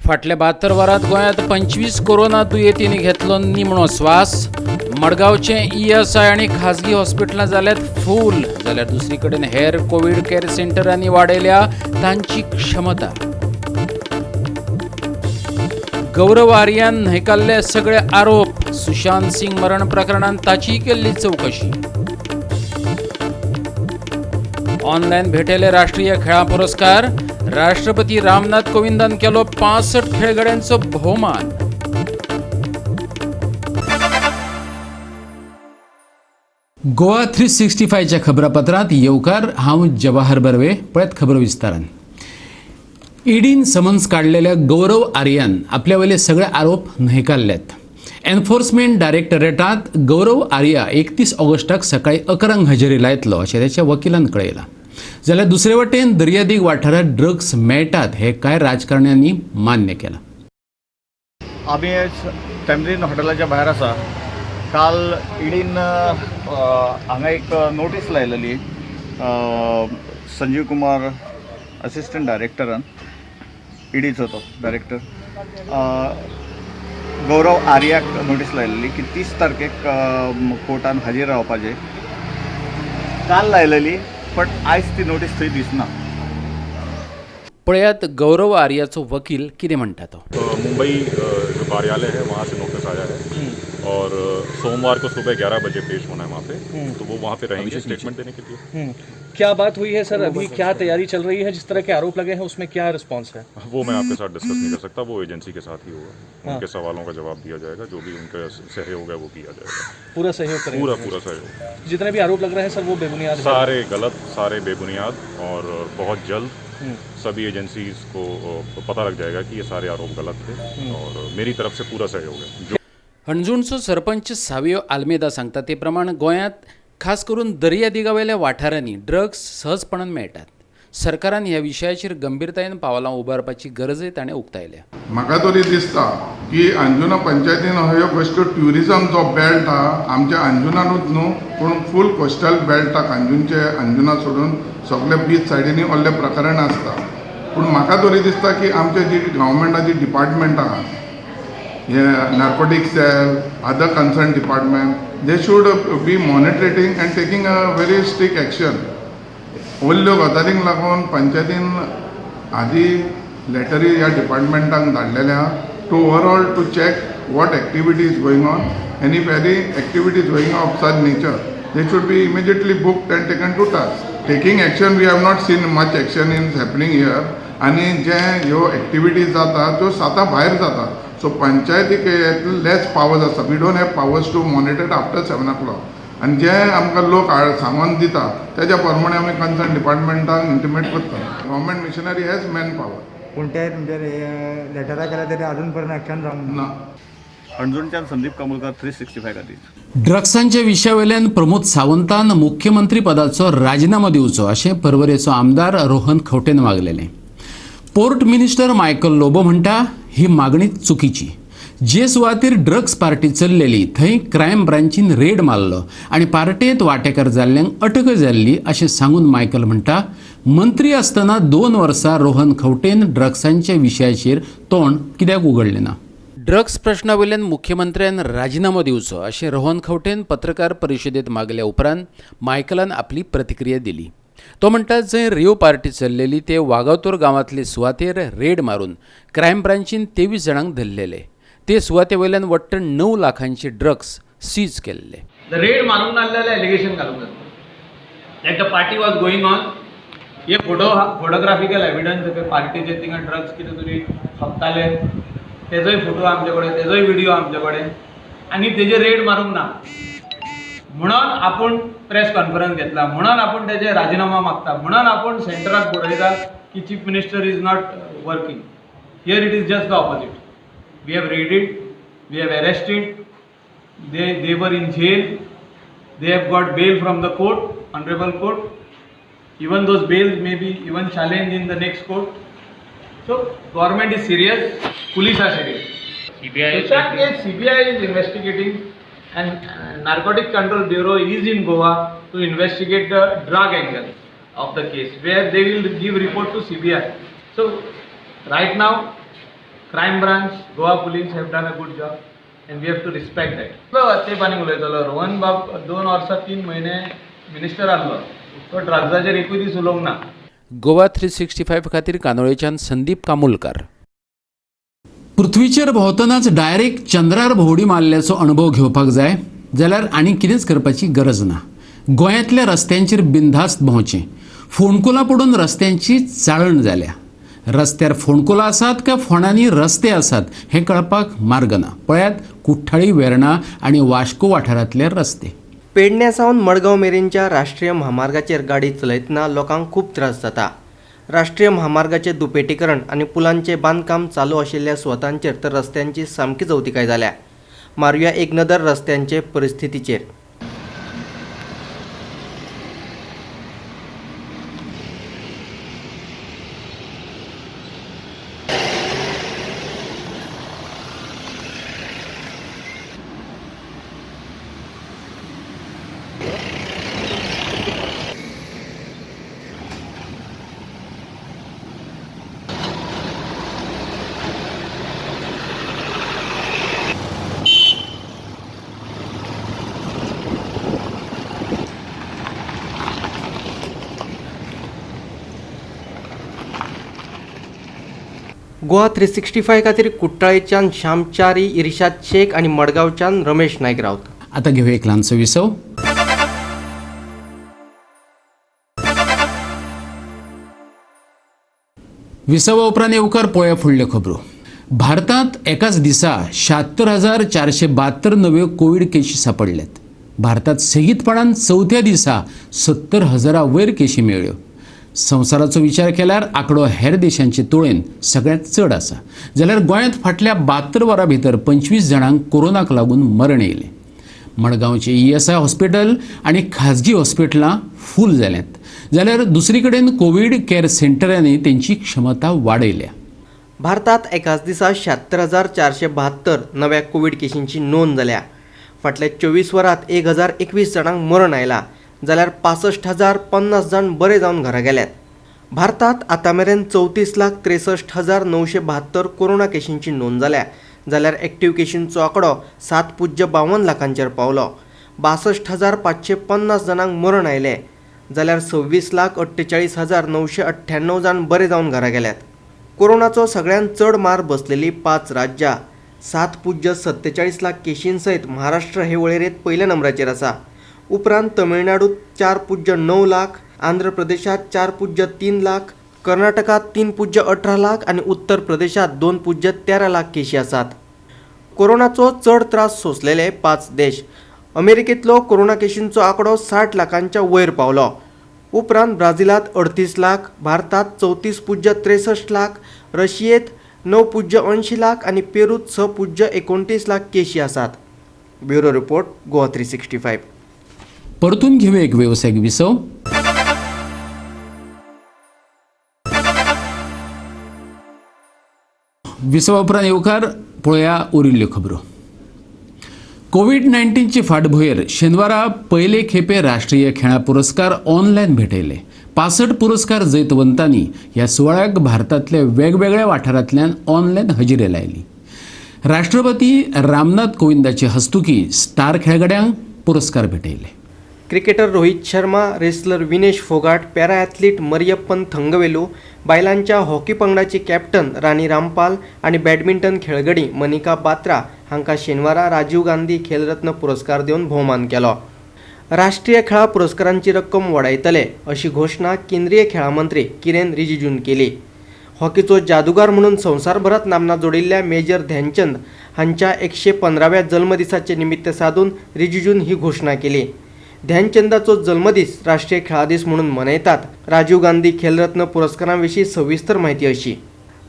फाटल्या 72 वरांत गोंयांत 25 कोरोना दुयेंतींनी घेतलो निमणो स्वास. मडगांवचे ESI आनी खाजगी हॉस्पिटलां जाल्यात फूल. जाल्यार दुसरी कडेन हेर कोविड केअर सेंटरांनी वाडयल्या तांची क्षमता. गौरव आर्यान न्हयकारले सगळे आरोप. सुशांत सिंग मरण प्रकरणांत ताची केल्ली चवकशी. ऑनलायन भेटयले राष्ट्रीय खेळां पुरस्कार. राष्ट्रपती रामनाथ कोविंदान केलो 65 खेळगड्यांचो भोवमान. गोवा 365च्या खबरापत्रांत येवकार. हांव जवाहर बर्वे. पळयत खबर विस्तारान. ईडीन समन्स काडलेल्या गौरव आर्यान आपल्या वयले सगळे आरोप न्हयकारल्यात. एन्फोर्समेंट डायरेक्टरेटांत गौरव आर्या 31 ऑगस्टाक सकाळी 11 हजेरी लायतलो अशें ताच्या वकिलान कळयलां. जाल्यार दुसरे वटेन दर्यादेग वाठारांत ड्रग्स मेळटात हे कांय राजकारण्यांनी मान्य केलां. आम्ही टॅमरीन हॉटेलाच्या भायर आसा. काल ईडीन हांगा एक नोटीस लायलेली संजीव कुमार असिस्टंट डायरेक्टरान, ईडीचो तो डायरेक्टर, गौरव आर्याक नोटीस लायलेली की 30 तारखेक कोर्टान हाजीर रावपाचें. काल लायलेली पण आयज ती नोटीस थंय दिसना. पळयात गौरव आर्याचो वकील कितें म्हणटा तो. मुंबई जो कार्यालय है वहाँ से नोटिस आया है और सोमवार को सुबह 11 बजे पेश होना है वहाँ पे. तो वो वहाँ पे रहेंगे स्टेटमेंट देने के लिए. क्या बात हुई है सर? अभी क्या तैयारी चल रही है? जिस तरह के आरोप लगे हैं उसमें क्या रिस्पांस है? वो मैं आपके साथ डिस्कस नहीं कर सकता. वो एजेंसी के साथ ही होगा. उनके सवालों का जवाब दिया जाएगा. जो भी उनका सहयोग है वो किया जाएगा. पूरा सहयोग करेंगे? पूरा सहयोग. जितने भी आरोप लग रहे हैं सर वो बेबुनियाद सारे गलत, सारे बेबुनियाद. और बहुत जल्द सभी एजेंसीज को पता लग जाएगा कि ये सारे आरोप गलत थे और मेरी तरफ से पूरा सहयोग है. हणजूणचो सरपंच सावियो आल्मेदा सांगता ते प्रमाण गोंयांत खास करून दर्यादेगावयल्या वाठारांनी ड्रग्स सहजपणान मेळटात. सरकारान ह्या विशयाचेर गंभीरतायेन पावलां उबारपाची गरजय ताणें उक्तायल्या. म्हाका तरी दिसता की अंजुना पंचायतीन हो एक गोश्ट ट्युरिजम जो बेल्ट आहा आमच्या अंजुनानूच न्हू पूण फूल कोस्टल बेल्टाक अंजुना सोडून सगळे बीच सायडीनी व्हडले प्रकरण आसता. पूण म्हाका तरी दिसता की आमचे जी गव्हर्मेंटाची डिपार्टमेंट आहा, हे narcotic cell, other concern department, they should be monitoring and taking a very strict action. व्हडल्यो गजालींक लागून पंचायतीन आदी लेटरी ह्या डिपार्टमेंटाक धाडलेल्या to overall to check what activity is going on. Any very activity is going of such nature they should be immediately booked and taken to task. Taking action we have not seen much action is happening here. आनी जे ह्यो activities जाता त्यो साता भायर जाता. So पंचायतीक less powers आसा. We don't have powers to monitor after 7 o'clock. आनी जे आमकां लोक सांगून दिता तेज्या प्रमाणे आमी कन्सर्न डिपार्टमेंटाक इंटिमेट करता. Government missionary has man power. पूण ते तुमचे लेटरा केल्या तरी अजून पर्यंत एक्शन जावंक ना. हणजूणच्यान संदीप कामुलकार 365 खातीर. ड्रग्सांच्या विशयावयल्यान प्रमोद सावंतान मुख्यमंत्री पदाचो राजिनामो दिवचो अशें पर्वरेचो आमदार रोहन खंवटेन मागलेलें. पोर्ट मिनिस्टर मायकल लोबो म्हणटा ही मागणी चुकीची. जे सुवातेर ड्रग्स पार्टी चल्लेली थंय क्रायम ब्रांचीन रेड मारलो आनी पार्टेंत वांटेकार जाल्ल्यांक अटक जाल्ली अशें सांगून मायकल म्हणटा मंत्री आसतना 2 वर्सां रोहन खंवटेन ड्रग्सांच्या विशयाचेर तोंड कित्याक उगडलें ना. ड्रग्स प्रश्नावयल्यान मुख्यमंत्र्यान राजिनामो दिवचो अशें रोहन खंवटेन पत्रकार परिशदेंत मागल्या उपरांत मायकलान आपली प्रतिक्रिया दिली. तो म्हणटा जंय रेव पार्टी चल्लेली ते वागातोर गांवांतले सुवातेर रेड मारून क्रायम ब्रांचीन 23 जाणांक धरलेले. ते सुवाते वयल्यान वट्ट 9 लाखांचे ड्रग्स सीज केल्ले. रेड मारूंक नासलेले एलिगेशन घालूंक जाता. That the party was going on. हे फोटोग्राफिकल एविडन्स ते पार्टीचे थिंगा ड्रग्स कितें तरी खपताले तेजोय फोटो आमचे कडेन, तेजोय व्हिडिओ आमचे कडेन. आनी तेजे रेड मारूंक ना म्हणून आपूण प्रेस कॉन्फरन्स घेतला, म्हणून आपूण तेजे राजिनामा मागता, म्हणून आपूण सेंटराक बरयता की chief minister is not working. Here it is just the opposite. We have raided, we have arrested, they were in jail, they have got bail from the court, honorable court. Even those bails may be even challenged in the next court. So government is serious, police are serious. CBI is investigating and Narcotic Control Bureau is in Goa to investigate the drug angle of the case where they will give report to CBI. So right now crime branch, Goa police have done a good job and we have to respect that. ते पानी उलयतलो रोहन बाब 2 वर्सां 3 म्हयने minister आसलो, तो ड्रग्साचेर एकूय दीस उलोवंक ना. गोवा 365 खातीर कानोळेच्यान संदीप कामुलकार. पृथ्वीचेर भोंवतनाच डायरेक्ट चंद्रार भोंवडी मारल्याचो अणभव घेवपाक जाय जाल्यार आनी कितेंच करपाची गरज ना. गोंयांतल्या रस्त्यांचेर बिनधास्त भोंवचें. फोंडकुलां पडून रस्त्यांची चाळण जाल्या. रस्त्यार फोंडकुलां आसात काय फोंडांनी रस्ते आसात हें कळपाक मार्ग ना. पळयात कुठ्ठाळी, वेर्णा आनी वास्को वाठारांतले रस्ते. पेडण्यां सावन मडगांव मेरेनच्या राष्ट्रीय महामार्गाचेर गाडी चलयतना लोकांक खूब त्रास जाता. राष्ट्रीय महामार्गाचे दुपेटीकरण आनी पुलांचे बांदकाम चालू आशिल्ल्या सुवातांचेर तर रस्त्यांची सामकी जवतिकाय जाल्या. मारुया एक नदर रस्त्यांचे परिस्थितीचेर. गोवा 365 खातीर कुट्टाळेच्यान श्याम च्यारी, इर्शाद शेख आनी मडगांवच्यान रमेश नायक रावत. आता घेऊया एक ल्हानसो विसव. विसवा उपरांत येवकार पळया फुडल्यो खबरो. भारतांत एकाच दिसा 76,472 नव्यो कोविड केशी सापडल्यात. भारतांत सेगीतपणान चवथ्या दिसा 70,000 वयर केशी मेळ्ळ्यो. संवसाराचो विचार केल्यार आंकडो हेर देशांचे तुळेन सगळ्यांत चड आसा. जाल्यार गोंयांत फाटल्या 72 वरां भितर 25 जाणांक कोरोनाक लागून मरण येयलें. मडगांवचे ESI हॉस्पिटल आनी खाजगी हॉस्पिटलां फूल जाल्यांत. जाल्यार दुसरी कडेन कोविड केअर सेंटरांनी तेंची क्षमता वाडयल्या. भारतांत एकाच दिसा 76,472 नव्या कोविड केशींची नोंद जाल्या. फाटल्या 24 वरांत 1,021 जाणांक मरण आयलां. जाल्यार 65,050 जाण बरे जावन घरा गेल्यात. भारतांत आतां मेरेन 34,63,972 कोरोना केशींची नोंद जाल्या. जाल्यार एक्टीव केशींचो आंकडो 7.52 लाखांचेर पावलो. 62,550 जाणांक मरण आयले. जाल्यार 26,48,998 जाण बरे जावन घरा गेल्यात. कोरोनाचो सगळ्यांत चड मार बसलेली 5 राज्यां 7.47 लाख केशीं सयत महाराष्ट्र हे वळेरेंत पयल्या नंबराचेर आसा. उपरांत तमिळनाडूत 4.9 लाख, आंध्र प्रदेशात 4.3 लाख, कर्नाटकात 3.18 लाख आनी उत्तर प्रदेशात 2.13 लाख केशी आसात. कोरोनाचो चड त्रास सोंसलेले 5 देश. अमेरिकेंतलो कोरोना केशींचो आंकडो 60 लाखांच्या वयर पावलो. उपरांत ब्राझीलात 38 लाख, भारतात 34.63 लाख, रशियेत 9.80 लाख आनी पेरूत 6.29 लाख केशी आसात. Bureau report, Goa 365. परतून घेऊया एक व्यावसायिक विसव. विसवा उपरांत येवकार पळया उरिल्ल्यो खबरो. कोविड-19ची फाटभुंयेर शेनवारा पयले खेपे राष्ट्रीय खेळां पुरस्कार ऑनलायन भेटयले. 65 पुरस्कार जैतवंतांनी ह्या सुवाळ्याक भारतांतल्या वेगवेगळ्या वाठारांतल्यान ऑनलायन हजेरी लायली. राष्ट्रपती रामनाथ कोविंदाचे हस्तुकी स्टार खेळगड्यांक पुरस्कार भेटयले. Cricketer Rohit Sharma, wrestler Vinesh Phogat, para athlete Mariyappan Thangavelu, बायलांच्या हॉकी पंगडाची कॅप्टन राणी रामपाल आनी बॅडमिंटन खेळगडी मनिका बात्रा हांकां शेनवारा राजीव गांधी खेलरत्न पुरस्कार दिवन भोवमान केलो. राष्ट्रीय खेळां पुरस्कारांची रक्कम वाडयतले अशी घोशणा केंद्रीय खेळां मंत्री किरेन रिजिजून केली. हॉकीचो जादूगार म्हणून संवसारभरात नामना जोडिल्ल्या मेजर ध्यानचंद हांच्या 115व्या जल्मदिसाचे निमित्त साधून रिजिजून ही घोशणा केली. ध्यानचंदाचो जल्मदीस राष्ट्रीय खेळां दीस म्हणून मनयतात. राजीव गांधी खेलरत्न पुरस्कारांविशीं सविस्तर माहिती अशी.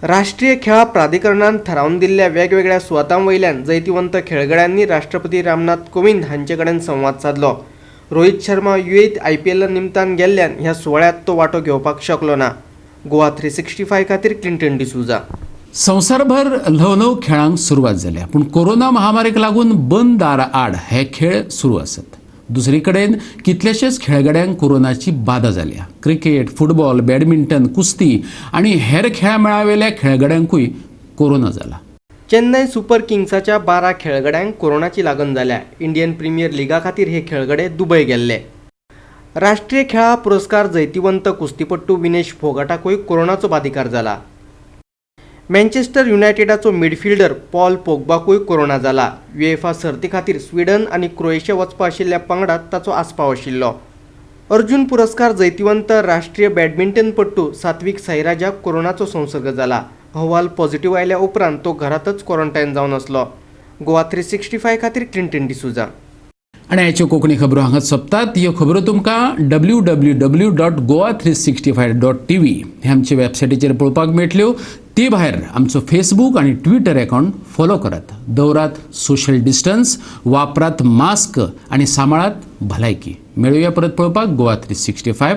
राष्ट्रीय खेळां प्राधिकरणान थारावन दिल्ल्या वेगवेगळ्या सुवातांवयल्यान जैतिवंत खेळगड्यांनी राष्ट्रपती रामनाथ कोविंद हांचे कडेन संवाद साधलो. रोहित शर्मा UAEत IPL निमतान गेल्ल्यान ह्या सुवाळ्यात तो वांटो घेवपाक शकलो ना. गोवा 365 खातीर क्लिंटन डिसूजा. संवसारभर ल्हव खेळांक सुरवात जाल्या, पूण कोरोना महामारीक लागून बंद दारा आड हे खेळ सुरू आसात. दुसरी कडेन कितलेशेच खेळगड्यांक कोरोनाची बाधा जाल्या. क्रिकेट, फुटबॉल, बॅडमिंटन, कुस्ती आनी हेर खेळा मेळावेल्या खेळगड्यांकूय कोरोना जाला. चेन्नई सुपर किंग्साच्या 12 खेळगड्यांक कोरोनाची लागण जाल्या. इंडियन प्रीमियर लिगा खातीर हे खेळगडे दुबय गेल्ले. राष्ट्रीय खेळा पुरस्कार जैतिवंत कुस्तीपट्टू विनेश फोगाटाकूय कोरोनाचो बाधिकार जाला. मँचेस्टर युनायटेडाचो मिडफिल्डर पॉल पोग्बाकूय कोरोना जाला. युएफा सर्ती खातीर स्वीडन आनी क्रोएशिया वचपा आशिल्ल्या पंगडात ताचो आस्पाव आशिल्लो. अर्जुन पुरस्कार जैतिवंत राष्ट्रीय बॅडमिंटनपट्टू सात्विक साईराजाक कोरोनाचो संसर्ग जाला. अहवाल पॉझिटिव्ह आयल्या उपरांत तो घरातच क्वॉरंटायन जावन आसलो. गोवा 365 खातीर क्लिंटन डिसूजा. आणि ह्याच्यो कोंकणी खबरो हांगाच सोंपतात. ह्यो खबरो तुमकां www.goa365.tv हे आमचे वेबसायटीचेर पळोवपाक मेळटल्यो. ते भायर आमचो फेसबूक आणि ट्विटर अकाउंट फॉलो करात. दवरात सोशल डिस्टन्स, वापरात मास्क आणि सांबाळात भलायकी. मेळुया परत पळोवपाक गोवा 365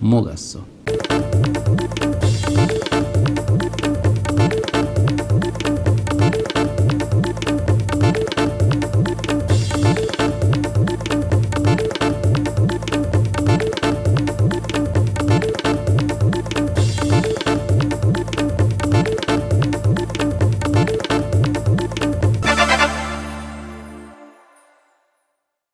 मोग आसचो.